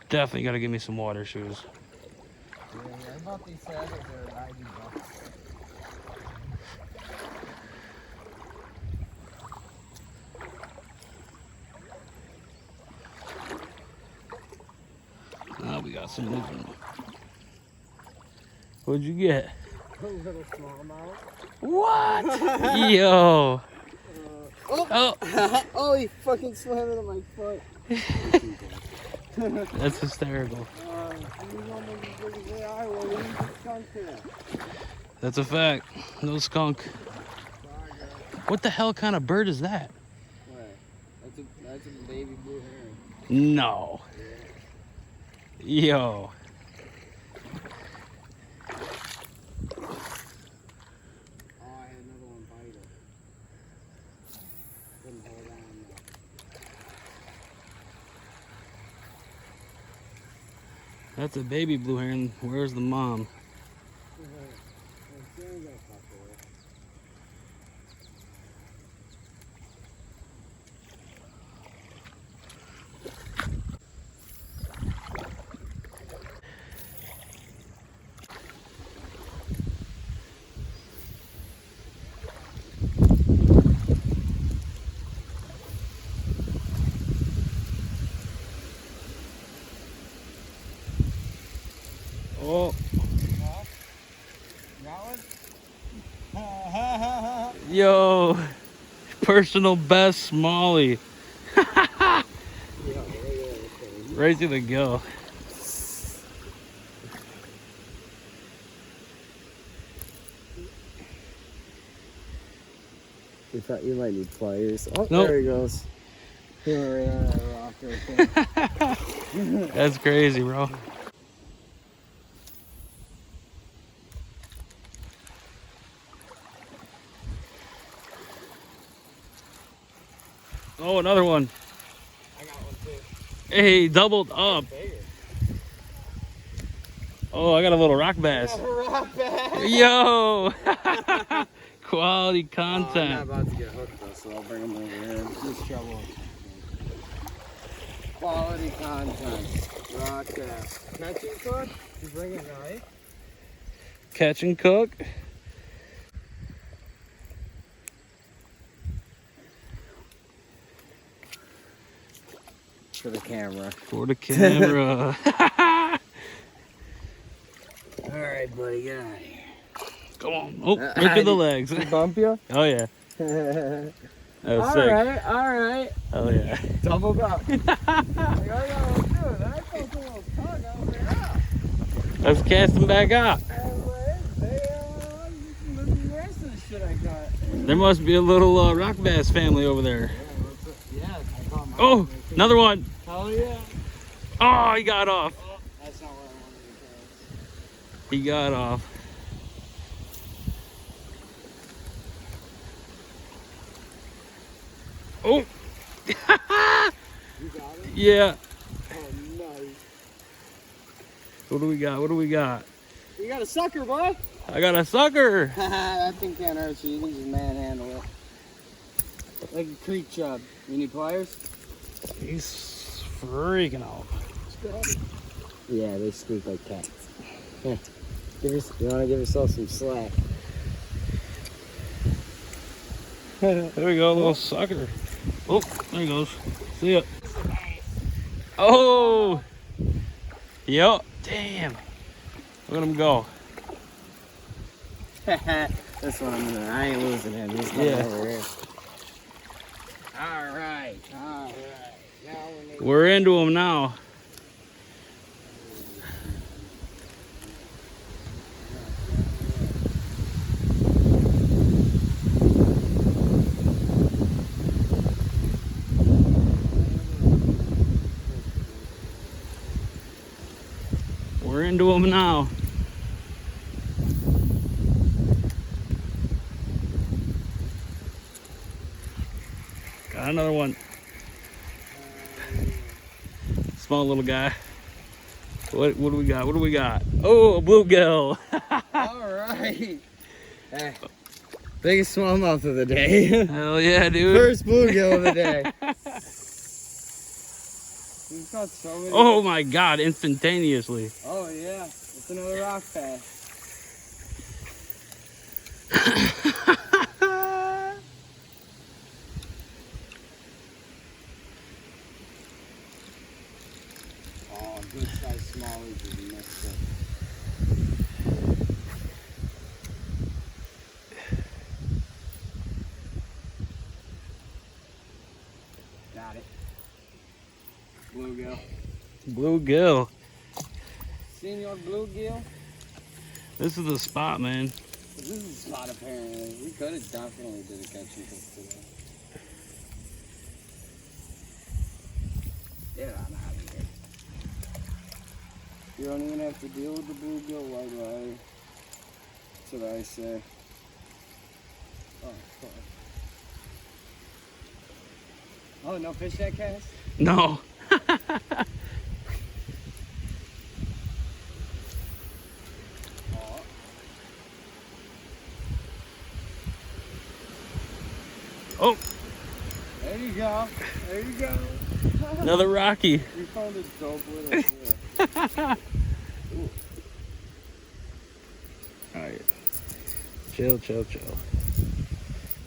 Definitely gotta give me some water shoes. Yeah, I bought these saddles. They're $90. Now we got some movement. What'd you get? A little smallmouth. What? Yo. Oh. Oh, he fucking slammed it on my foot. That's hysterical. That's a fact. No skunk. What the hell kind of bird is that? What? That's a baby blue heron. No. Yo. Oh, I had another one bite it. Couldn't hold on though. That's a baby blue heron. Where's the mom? Oh. Got one? Yo. Personal best Smalley. Right through the gill. You thought you might need pliers. Oh, Nope. there he goes. He went right on that rock right there. That's crazy, bro. Oh, another one. I got one too. Hey, doubled up. Oh, I got a little rock bass. Rock bass. Yo. Quality Oh, I'm not content. about to get hooked though, so I'll bring him over here. Just trouble. Quality content. Rock bass. Catching cook? You bring a knife? Catch and cook. For the camera. For the camera. Alright, buddy, get out of here. Come on. Oh, right through the legs. Bump you? Oh, yeah. That was sick. Alright. Oh, yeah. Doubled up. I felt a little tug. I was like, ah. Let's cast them back out. I was like, look at the rest of the shit I got. There must be a little rock bass family over there. Yeah, I caught my Oh, another one. Hell yeah. Oh, he got off. Oh, that's not where I wanted to He got off. Oh. go. You got it? Yeah. Oh, nice. What do we got? What do we got? You got a sucker, boy. I got a sucker. That thing can't hurt you. You can just manhandle it. Like a creek chub. You need pliers? He's freaking out. Yeah, they squeak like cats. Here, you want to give yourself some slack. There we go, a little sucker. Oh, there he goes. See ya. Oh. Yep. Damn. Look at him go. This one, I ain't losing him. He's coming Yeah. over here. All right. Now We're into him now. We're into him now. Got another one. Small little guy. What do we got? What do we got? Oh, a bluegill. All right. Hey, biggest smallmouth of the day. Hell yeah, dude. First bluegill of the day. We've got so many. Oh my God, instantaneously. Oh yeah, it's another rock pass. Oh, good size smallies is messed up. Got it. Bluegill. Bluegill. Senor Bluegill. This is the spot, man. This is a spot apparently. We could have definitely did a catch and cook today. Get on out of here. You don't even have to deal with the bluegill right away. That's what I say. Oh, fuck. Oh, no fish that cast? No. Oh. Oh, There you go. There you go. another Rocky. We found a dope little fish. All right. Chill, chill, chill.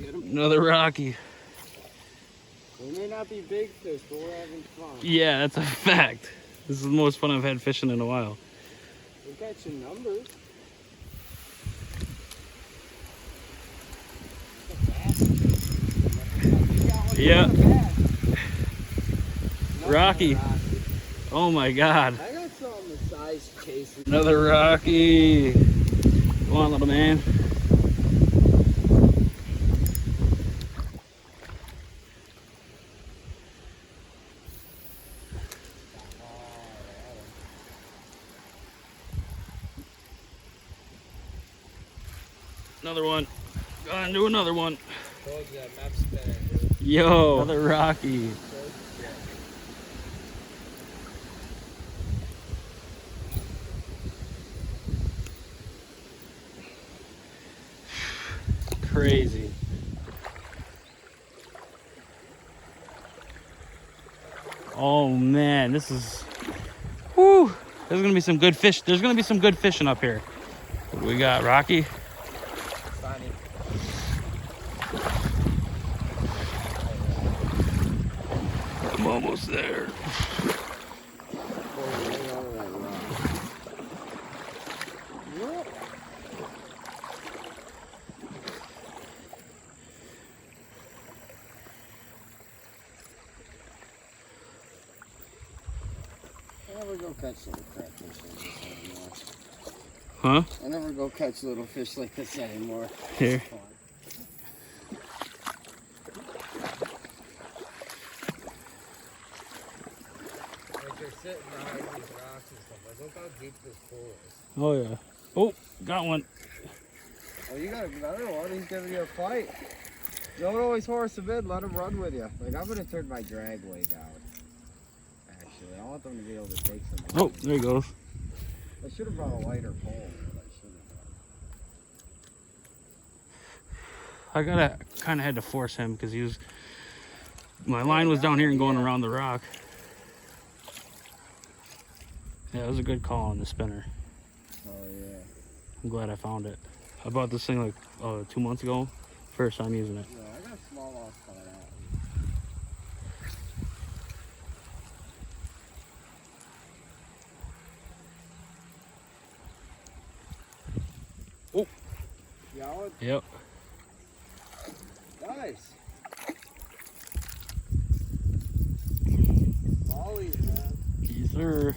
Get him. Another Rocky. They may not be big fish, but we're having fun. Yeah, that's a fact. This is the most fun I've had fishing in a while. We're catching numbers. Yeah. No, Rocky. Oh my God. I got some on the size chasing. Another Rocky. Come on, little man. Another one. Go on, do another one. Told you that map spinner, dude. Yo, another Rocky. Crazy. Oh man, this is. Whew. There's gonna be some good fish. There's gonna be some good fishing up here. What do we got, Rocky? Funny. I'm almost there. I never go catch little catfish like this anymore. Huh? I never go catch little fish like this anymore. Here. Fun. Like they're sitting behind these rocks and stuff. Like, look how deep this pool is. Oh yeah. Oh, got one. Oh, you got a better one. He's giving you a fight. Don't always horse a bit. Let him run with you. Like, I'm gonna turn my drag way down. Actually, I want them to be able to take some. Oh, there he goes. I should have brought a lighter pole. But I shouldn't have. I kind of had to force him because he was. My line was down here and going around the rock. Yeah, it was a good call on the spinner. Oh yeah. I'm glad I found it. I bought this thing like 2 months ago. First time using it. Yeah, I got a small loss caught out. Oh. Yeah, Yep. nice. Mollies, man. Yes, sir.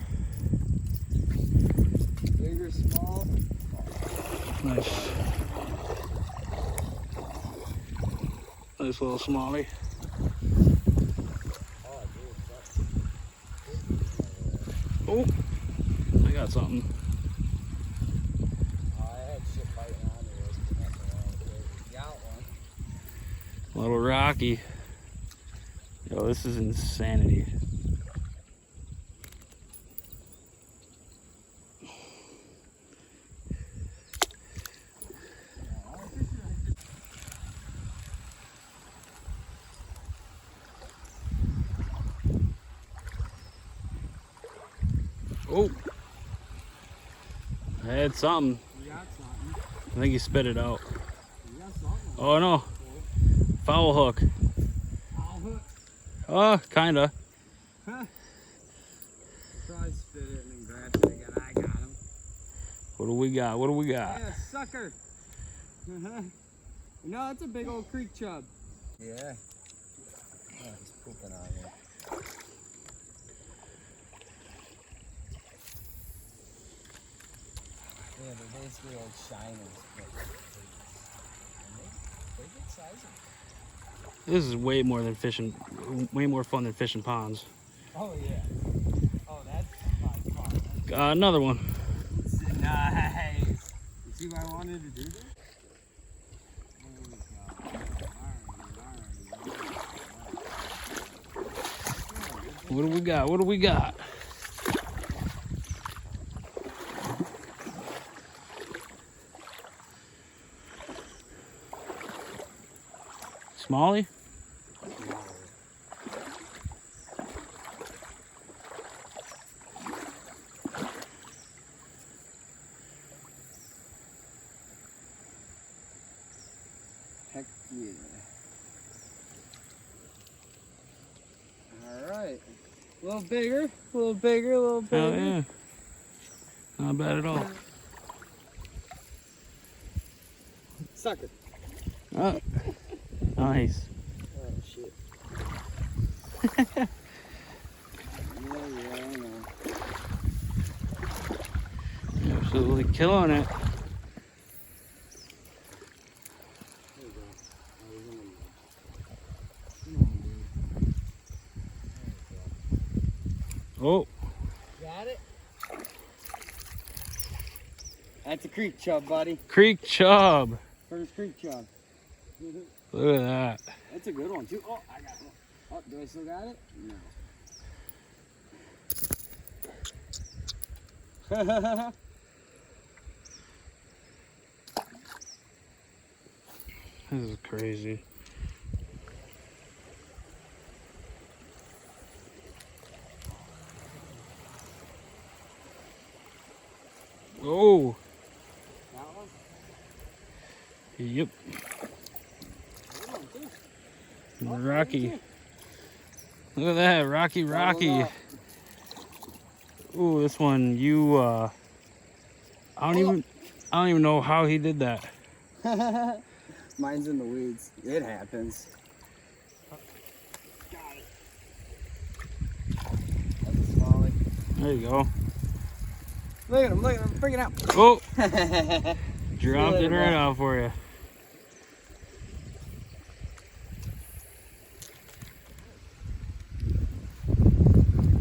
Big or small. Nice. Nice little smallie. Oh, dude. Oh, I got something. I had shit biting on me. Got one. Little Rocky. Yo, this is insanity. Oh. I had something. You got something. I think he spit it out. You got something. Oh no. Foul hook. Foul hook. Oh, kinda. Huh. Probably spit it and then grab it again. I got him. What do we got? What do we got? Yeah, sucker. No, that's a big old creek chub. Yeah. Oh, he's pooping on me. Yeah, they're basically like shiners, but they're good sizing. This is way more than fishing. Way more fun than fishing ponds. Oh yeah. Oh, that's by far. Got another one. Nice. You see what I wanted to do there? What do we got? What do we got? Smallie? Heck yeah. Alright. A little bigger, a little bigger, a little bigger. Oh yeah. Not bad at all. Sucker. Oh, nice. Oh shit. Yeah, I know. Absolutely killing it. There you go. Oh, he's in the mud. Come on, dude. There you go. Oh, Got it? That's a creek chub, buddy. creek chub. First creek chub. Look at that. That's a good one, too. Oh, I got one. Oh, do I still got it? No. This is crazy. Oh, That one? yep. Good one, too. Rocky. Look at that, Rocky. Doubled up. Ooh, this one, I don't even know how he did that. Mine's in the weeds. It happens. Got it. That's a smallie. There you go. Look at him, bring it out. Oh, Got dropped it right out for you.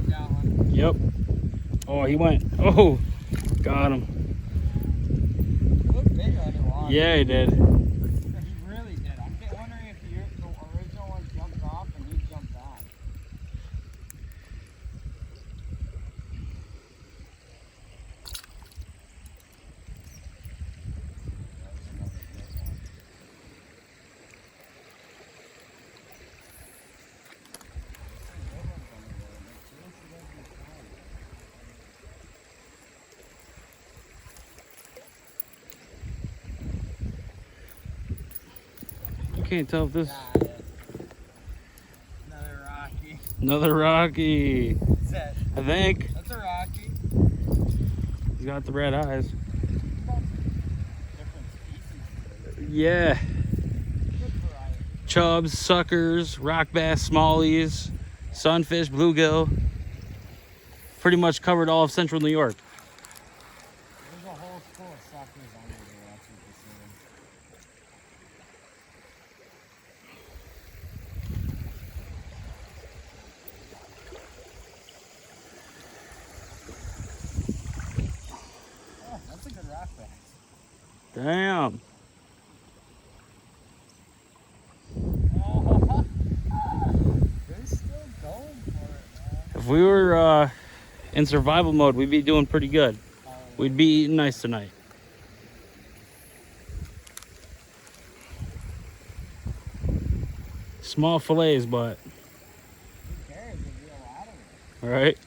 one. Yep. Oh, he went. Oh, got him. Looked big underwater. Yeah, he did. He really did. I'm wondering if the original one jumped off and he jumped on. I can't tell if this. Got it. Another Rocky. Another Rocky. What's that? I think. That's a Rocky. He's got the red eyes. Different species. Yeah. Good variety. Chubs, suckers, rock bass, smallies, sunfish, bluegill. Pretty much covered all of central New York. There's a whole school of suckers under there. That's what this is. Oh, that's a good rock bass. Damn. Oh, they're still going for it, man. If we were in survival mode, we'd be doing pretty good. We'd be eating nice tonight. Small fillets, but Who cares? There'd be a lot of it. all right.